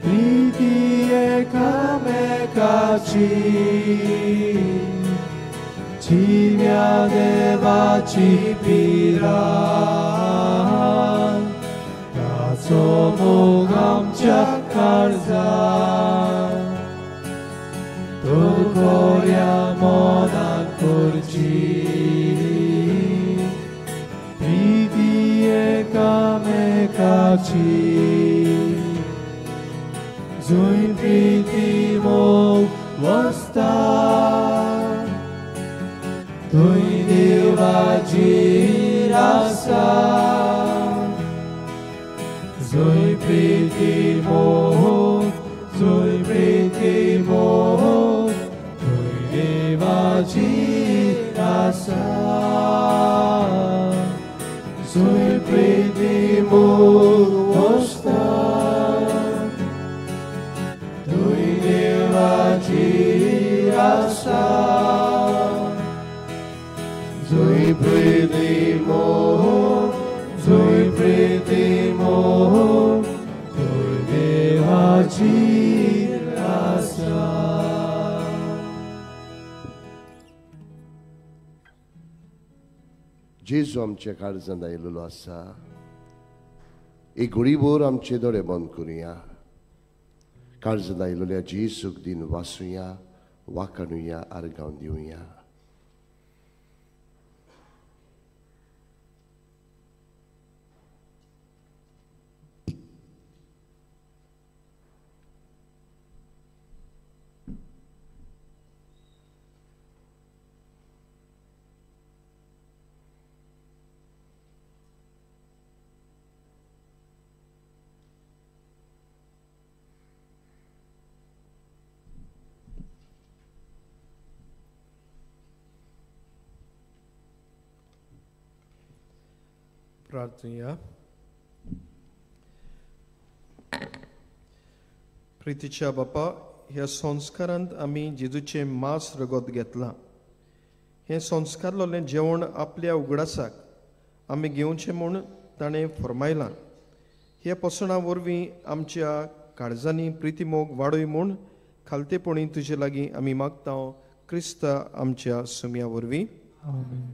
priti ekamekaci. Cimia devaci piran, taco mogam cakalzan. Turkoria modan kurci, priti ekamekaci. जंय प्रिती मोग वसता थंय देवाची आसा जंय प्रिती मोग जंय प्रिती मोग थंय देवाची आसा जंय प्रिती मोग वसता थंय देवाची आसा जंय प्रिती मोग जंय प्रिती मोग थंय देवाची आसा. जेजू आमच्या काळजांत आयिल्लो आसा. एक घडीभर आमचे दोळे बंद करुया. काळजांत आयिल्ल्या जेजूक दिन वाचुया, वाखाणुया, आर्गांव दिवया. प्रार्थुया. प्रितीच्या बापा, ह्या संस्कारांत आमी जेजूचे मांस रगत घेतलां. हें संस्कारलोलें जेवण आपल्या उगडासाक आमी घेवचें म्हूण ताणें फरमायलां. ह्या पसणा वरवीं आमच्या काळजांनी प्रिती मोग वाडय म्हूण खालतेपणी तुजे लागीं आमी मागता. क्रिस्ता आमच्या सुम्या वरवीं. आमेन.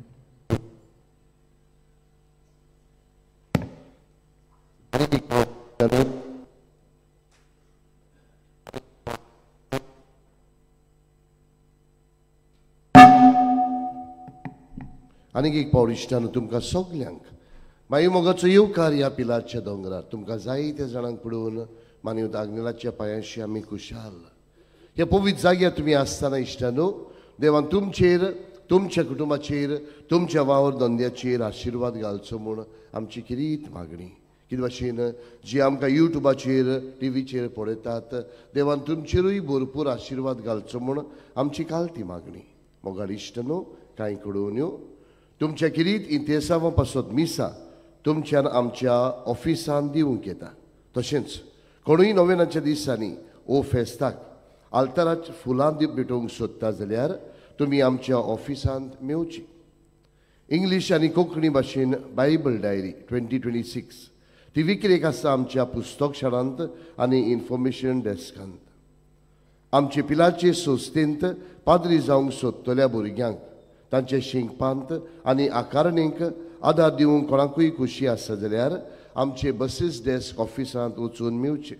आनीक एक पावल इश्टानो तुमकां सगल्यांक मागीर मोगाचो येवकार ह्या पिलारच्या दोंगरार तुमकां जायत्या जाणांक पळोवन मानवत आग्नेलाच्या पांयाशी आमी खुशाल. ह्या पवित्र जाग्यार तुमी आसतना इश्टानो देवान तुमचेर, तुमच्या कुटुंबाचेर, तुमच्या वावर धंद्याचेर आशिर्वाद घालचो म्हूण आमची किरीत मागणी. कितें भाशेन जी आमकां युट्यूबाचेर टीव्हीचेर पळयतात देवान तुमचेरूय भरपूर आशिर्वाद घालचो म्हूण आमची कालती मागणी. मोगाळ इश्टानो कांय कळोवन्यो तुमच्या किरीत इंतेसांवा पासत मिसा तुमच्यान आमच्या ऑफिसान दिवंक येता. तशेंच कोणूय नोवेनाच्या दिसांनी ओ फेस्ताक आल्ताराच्या फुलां भेटोवंक सोदता जाल्यार तुमी आमच्या ऑफिसांत मेवची. इंग्लीश आनी कोंकणी भाशेन बायबल डायरी 2026 ती विक्रेक आसा आमच्या पुस्तकशाळांत आनी इन्फॉर्मेशन डेस्कांत. आमचे पिलाचे संस्थेंत पाद्री जावंक सोदतल्या भुरग्यांक तांचे शिंकपांत आनी आकारणेक आदार दिवंक कोणाकूय खुशी आसा जाल्यार आमचे बसीस डेस्क ऑफिसांत वचून मेवचे.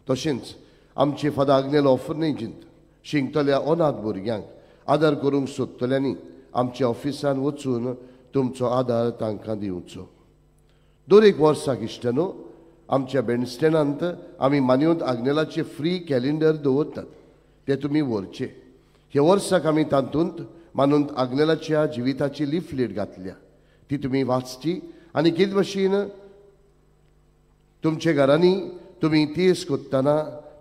तशेंच आमचे फादर आग्नेलो ऑफर्नेजींत शिंकतल्या अनाथ भुरग्यांक आदार करूंक सोदतल्यांनी आमच्या ऑफिसान वचून तुमचो आदार तांकां दिवचो. दर एक वर्साक इश्टानो आमच्या बँडस्टँडांत आमी मानवत आग्नेलाचे फ्री कॅलेंडर दवरतात ते तुमी व्हरचे. ह्या वर्साक आमी तातूंत मानवत आग्नेलाच्या जिविताची लिफलेट घातल्या ती तुमी वाचची आनी कितें भाशेन तुमच्या घरांनी तुमी तेस कोत्ताना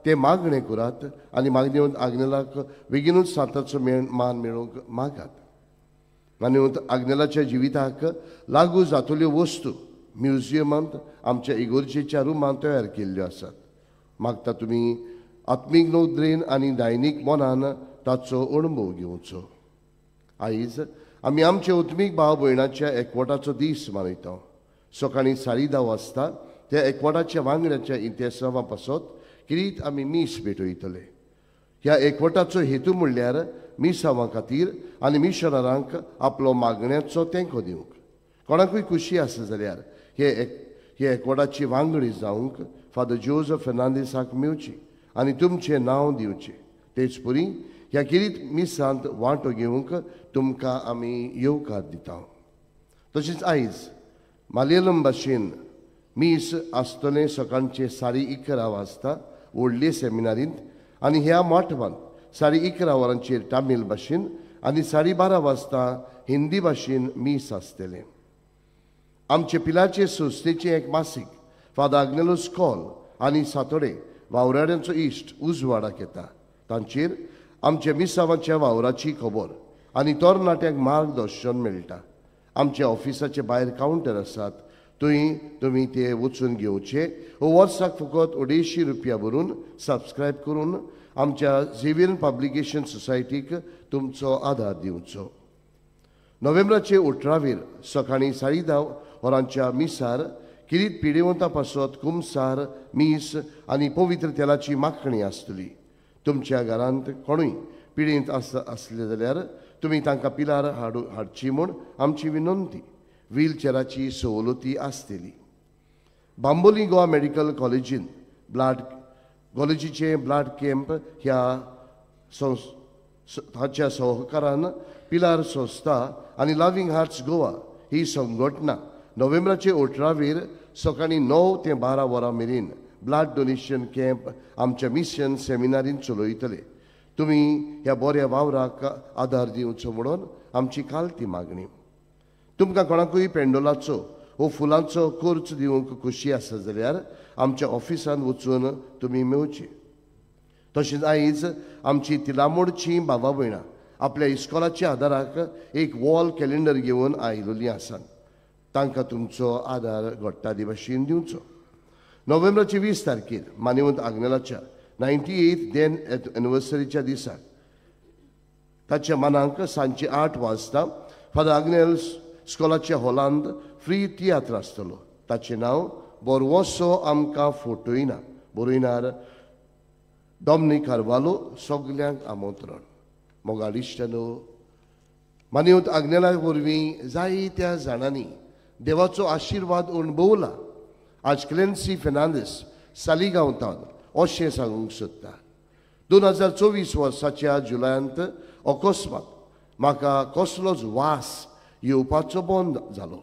ते मागणें करात आनी मागणेंत आग्नेलाक बेगीनूच साताचो मान मेळोवंक मागात. मानवत आग्नेलाच्या जिविताक लागू जातल्यो वस्तू म्युजियमांत आमच्या इगोर्जेच्या रुमांत तयार केल्ल्यो आसात. मागता तुमी आत्मीक नोदरेन आनी दैनीक मनान ताचो अणभव घेवचो. आयज आमी आमच्या उत्मीक भाव भयणाच्या एकवटाचो दीस मनयता. सकाळीं 10:30 वाजता त्या एकवटाच्या वांगड्याच्या इंतेसांवा पासत किरीत आमी मीस भेटयतले. ह्या एकवटाचो हेतू म्हणल्यार मिसांवा खातीर आनी मिशनरांक आपलो मागण्याचो तेंको दिवंक. कोणाकूय खुशी आसा जाल्यार हे एकवटाची वांगडी जावंक फादर जोझफ फेर्नांदीसाक मेवची आनी तुमचें नांव दिवचें. तेच परी ह्या किरीत मिसांत वांटो घेवंक तुमकां आमी येवकार दिता. तशेंच आयज मलयालम भाशेन मीस आसतलें सकाळचे 11:30 वाजता व्हडले सेमिनारींत आनी ह्या मोठवान 11:30 वरांचेर तामील भाशेन आनी 12:30 वाजता हिंदी भाशेन मीस आसतले. आमचे पिलाचे संस्थेचे एक मासीक फादर आग्नेलोस कॉल आनी सातोडे वावराड्यांचो इश्ट उजवाडाक येता. तांचेर आमच्या मिसांवाच्या वावराची खबर आनी तरणाट्यांक मार्गदर्शन मेळटा. आमच्या ऑफिसाचे भायर कावंटर आसात, थंय तुमी ते वचून घेवचे. वर्साक फकत 250 रुपया भरून सबस्क्रायब करून आमच्या झेवियर पब्लिकेशन सोसायटीक तुमचो आदार दिवचो. नोव्हेंबराचे 18 सकाळीं 10:30 वरांच्या मिसार किरीत पिडेवंता पासत कुमसार मीस आनी पवित्र तेलाची माखणी आसतली. तुमच्या घरांत कोणूय पिडेंत आसले जाल्यार तुमी तांकां पिलार हाडची म्हूण आमची विनंती. व्हीलचॅराची सवलती आसतली. बांबोली गोवा मेडिकल कॉलेजीन कॉलेजीचे ब्लड कॅम्प हाच्या सहकारान पिलार संस्था आनी लविंग हार्ट्स गोवा ही संघटना नोव्हेंबराचे 18 सकाळीं 9 ते 12 वरां मेरेन ब्लड डोनेशन कॅम्प आमच्या मिशन सेमिनारीन चलयतले. तुमी ह्या बऱ्या वावराक आदार दिवचो म्हणून आमची कालती मागणी. तुमकां कोणाकूय पेंडोलाचो वो फुलांचो खर्च दिवंक खोशी आसा जाल्यार आमच्या ऑफिसान वचून तुमी मेळचे. तशेंच आयज आमची तिलामोडची भावा भयणां आपल्या इस्कॉलाच्या आदाराक एक वॉल कॅलेंडर घेवन आयिल्लीं आसात. तांकां तुमचो आदार घडटा भाशेन दिवचो. नोव्हेंबराचे 20 तारखेर मानेवंत आग्नेलाच्या 98th डेथ एनिवर्सरीच्या दिसाक ताच्या मानांक सांजे 8 वाजता फादर आग्नेल स्कॉलाच्या हॉलांत फ्री तियात्र आसतलो. ताचें नांव बोरवोसो आमकां फोटोयना. बरयणार डॉमिनिक कार्वालो. सगल्यांक आमंत्रण. मोगाडिश्टानो, मानेवंत आग्नेला वरवीं जायत्या जाणांनी देवाचो आशिर्वाद अणभवला. आज क्लेन्सी फेर्नांडीस सालिगांवतान अशें सांगूंक सोदता. 2024 वर्साच्या जुलयांत अकस्मात म्हाका कसलोच वास येवपाचो बंद जालो.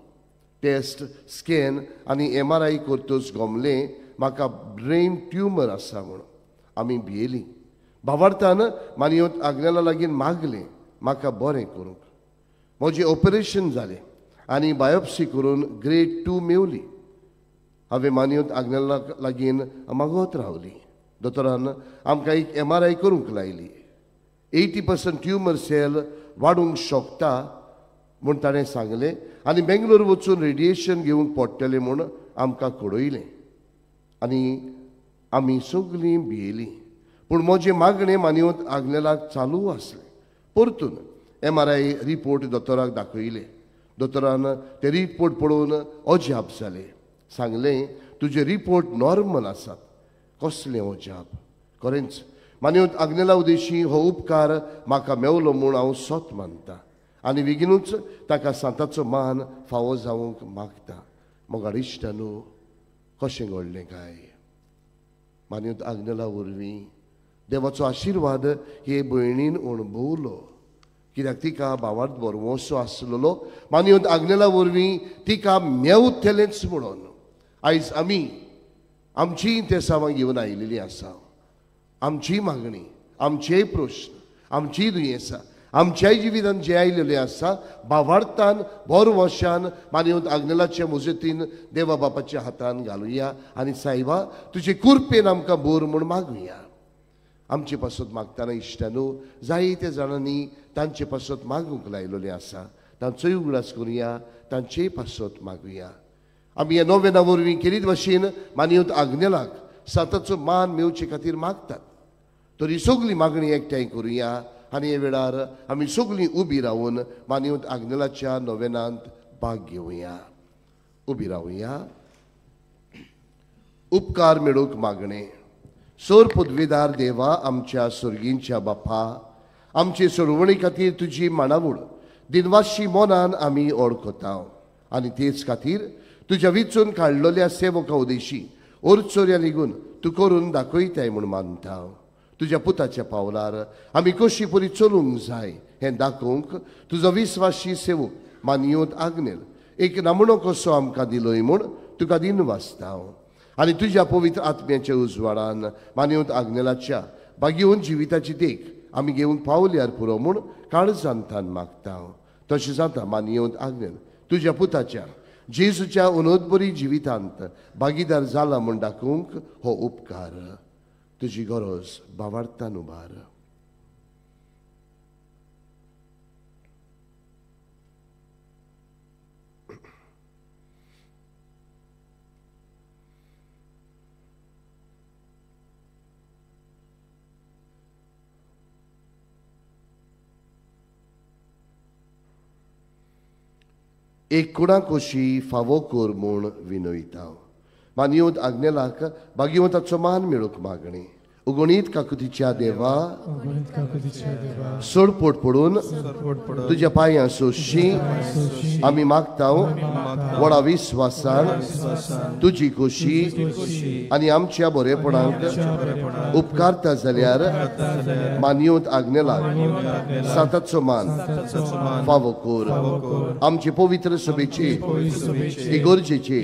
टेस्ट स्कॅन आनी MRI करतच गमलें म्हाका ब्रेन ट्युमर आसा म्हूण. आमी भियेलीं. भावार्थान मानेवंत आग्नेला लागीं मागलें म्हाका बरें करूंक. म्हजें ऑपरेशन जालें आनी बायोप्सी करून ग्रेड 2 मेवली. हांवें मानेवंत आग्नेला लागीं मागत रावली. दोतोरान आमकां एक MRI करूंक लायली. 80% ट्युमर सेल वाडूंक शकता म्हूण ताणें सांगलें आनी बेंगलोर वचून रेडिएशन घेवंक पडटलें म्हूण आमकां कळयलें. आनी आमी सगळीं भियेलीं. पूण म्हजें मागणें मानेवंत आग्नेलाक चालू आसलें. परतून MRI रिपोर्ट दोतोराक दाखयले. दोतोरान ते रिपोर्ट पळोवन अजाप जालें. सांगलें तुजे रिपोर्ट नॉर्मल आसात. कसलें अजाप. खरेंच मानेवंत आग्नेला उदेशी हो उपकार म्हाका मेवलो म्हूण हांव सोत मानतां आनी बेगीनूच ताका सांताचो मान फावो जावंक मागता. मोगाडिश्टानो, कशें घडलें काय. मानेवंत आग्नेला वरवीं देवाचो आशिर्वाद हे भयणीन अणभवलो. कित्याक तिका भावार्थ बरवोसो आसलेलो. मानेवंत आग्नेला वरवीं तिका मेवतलेंच म्हणून आयज आमी आमचीं ते सावां घेवन आयिल्लीं आसा. आमची मागणी, आमचेय प्रश्न, आमचीय दुयेंसां आमच्याय जिवितांत जे आयिल्लें आसा भावार्थान बरवशान मानेवंत आग्नेलाच्या मुजतीन देवा बापाच्या हातान घालुया आनी सायबा तुजे कुर्पेन आमकां बोर म्हूण मागुया. आमचे पासत मागतना इश्टानो जायत्या जाणांनी तांचे पासत मागूंक लायिल्लें आसा. तांचोय उगडास करुया, तांचेय पासत मागुया. आमी ह्या नोवेना वरवीं केरीत भाशेन मानेवंत आग्नेलाक सांताचो मान मेवचे खातीर मागतात. तरी सगळी मागणी एकठांय करुया आनी हे वेळार आमी सगळीं उबी रावन मानेवंत आग्नेलाच्या नोवेनांत भाग घेवया. उबी रावया. उपकार मेळूंक मागणें. सोर पदवीदार देवा, आमच्या सुर्गींच्या बापा, आमचे सोडवणी खातीर तुजी माणावळ दिनवाशी मोनान आमी ओळखता आनी तेच खातीर तुज्या विचून काडलेल्या सेवका उदेशी ओरचोऱ्या लेगून तूं करून दाखयताय म्हूण मानता. तुज्या पुताच्या पावलार आमी कशी परी चलूंक जाय हें दाखोवंक तुजो विस्वासी सेवक मानेवंत आग्नेल एक नमुनो कसो आमकां दिलोय म्हूण तुका दिनवासता. आनी तुज्या पवित्र आत्म्याच्या उजवाडान मानिवंत आग्नेलाच्या बागेवन जिविताची देख आमी घेवंक पावल्यार पुरो म्हूण काळजांतान मागता. तशें जाता मानिवंत आग्नेल तुज्या पुताच्या जेजूच्या उनोदबरी जिवितांत भागीदार जाला म्हूण दाखोवंक हो उपकार तुजी गरज बावार्थान उबार. एक कुणाकोशी फावो कोर म्हूण विनयता. मानिवंत आग्नेलाक भाग्यवंताचो मान मेळूंक मागणी. उगणीत काकुतीच्या देवा सोडपोट पडून तुज्या पांयां सोशी आमी मागता व्हडा विस्वासान तुजी खोशी आनी आमच्या बरेपणाक उपकारता जाल्यार मानिवंत आग्नेलाक साताचो मान फावो कोर. आमचे पवित्र सभेचे इगोर्जेचे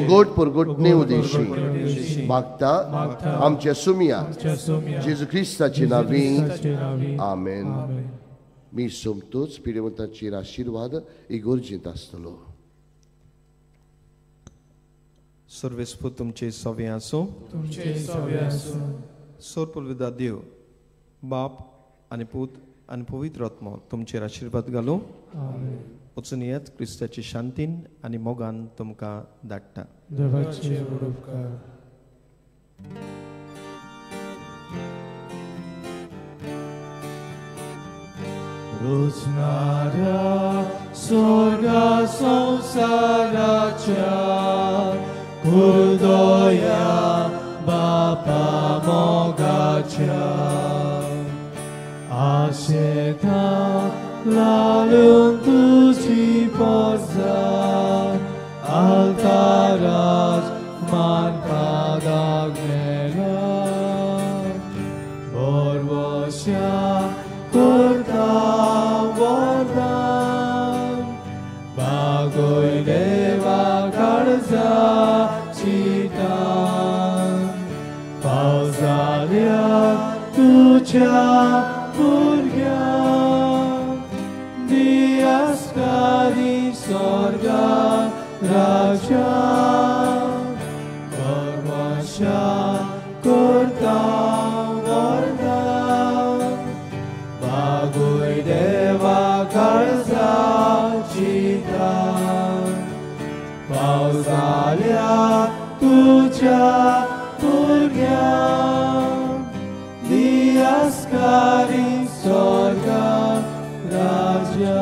उगोट परगोटणे उदेशी मागता आमच्या सुमिया जेजू ख्रिस्ताचे नावी आमेन. मी सोमतोच पिडेवंताचेर आशीर्वाद इगोर्जेंत आसतलो. सर्वेस्पूत तुमचे सवे आसूं. सोरपलविदा देव बाप आनी पूत आनी पवित्र आत्मा तुमचेर आशीर्वाद घालूं. वचून येत क्रिस्ताची शांतीन आनी मोगान तुमकां धाडटा. रोजनाऱ्या स्वर्गा संसाराच्या हृदया बापा मोगाच्या आशेता लालून तुझी पोरजा आल्ताराज मानपादाक मेला बोरवशा करता वरदान बागोय देवा काळजा चितान पावसाल्या तुझ्या भुरग्यांक दियास्कारी स्वर्गा राजा परवशा करता बागोय देवा काळजा चितान पावसाल्या तुझ्या भुरग्यांक दियास्कारी स्वर्गा राजा